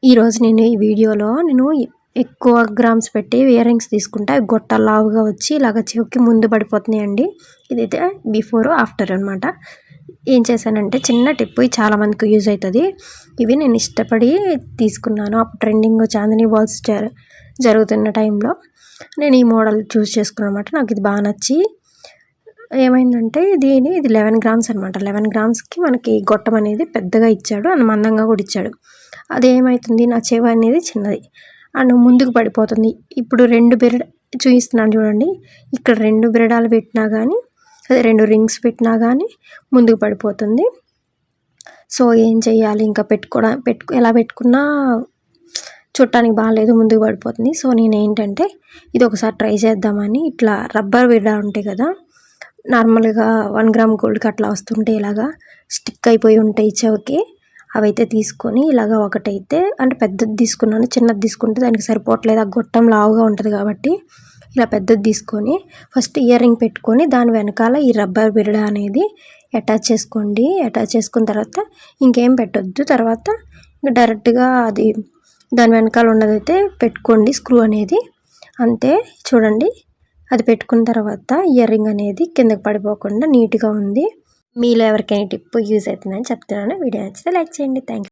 ఈరోజు నేను ఈ వీడియోలో ఎక్కువ గ్రామ్స్ పెట్టి ఇయర్ రింగ్స్ తీసుకుంటే అవి గొట్టాలు లావుగా వచ్చి ఇలాగ చెవికి ముందు పడిపోతున్నాయండి. ఇదైతే బిఫోర్ ఆఫ్టర్ అనమాట. ఏం చేశానంటే చిన్న టిప్, చాలా మందికి యూజ్ అవుతుంది. ఇవి నేను ఇష్టపడి తీసుకున్నాను. అప్పుడు ట్రెండింగ్ చాందినీ బాల్స్ జరుగుతున్న టైంలో నేను ఈ మోడల్ చూస్ చేసుకున్నాను అనమాట. నాకు ఇది బాగా నచ్చి ఏమైందంటే ఇది 11 గ్రామ్స్ అనమాట. 11 గ్రామ్స్కి మనకి గొట్టం అనేది పెద్దగా ఇచ్చాడు అండ్ మందంగా కూడా ఇచ్చాడు. అదేమవుతుంది, నా చెవి అనేది చిన్నది అండ్ ముందుకు పడిపోతుంది. ఇప్పుడు 2 చూపిస్తున్నాను చూడండి. ఇక్కడ 2 బిరడాలు పెట్టినా కానీ, అదే 2 రింగ్స్ పెట్టినా కానీ ముందుకు పడిపోతుంది. సో ఏం చేయాలి, ఇంకా ఎలా పెట్టుకున్నా చూడటానికి బాగాలేదు, ముందుకు పడిపోతుంది. సో నేను ఏంటంటే ఇది ఒకసారి ట్రై చేద్దామని ఇట్లా రబ్బర్ బిరడా ఉంటాయి కదా, నార్మల్గా 1 గ్రామ్ గోల్డ్కి అట్లా వస్తుంటే ఇలాగా స్టిక్ అయిపోయి ఉంటాయి చెవికి, అవైతే తీసుకొని ఇలాగ ఒకటైతే అంటే పెద్దది తీసుకున్నాను. చిన్నది తీసుకుంటే దానికి సరిపోవట్లేదు, ఆ గొట్టం లావుగా ఉంటుంది కాబట్టి ఇలా పెద్దది తీసుకొని ఫస్ట్ ఇయర్ రింగ్ పెట్టుకొని దాని వెనకాల ఈ రబ్బర్ బిరడా అనేది అటాచ్ చేసుకోండి. అటాచ్ చేసుకున్న తర్వాత ఇంకేం పెట్టొద్దు. తర్వాత డైరెక్ట్గా అది దాని వెనకాల ఉన్నదైతే పెట్టుకోండి, స్క్రూ అనేది. అంతే, చూడండి. అది పెట్టుకున్న తర్వాత ఇయర్ రింగ్ అనేది కిందకి పడిపోకుండా నీట్గా ఉంది. మీలో ఎవరికైనా టిప్ యూజ్ అవుతుందని చెప్తున్నాను. వీడియో నచ్చితే లైక్ చేయండి. Thank you.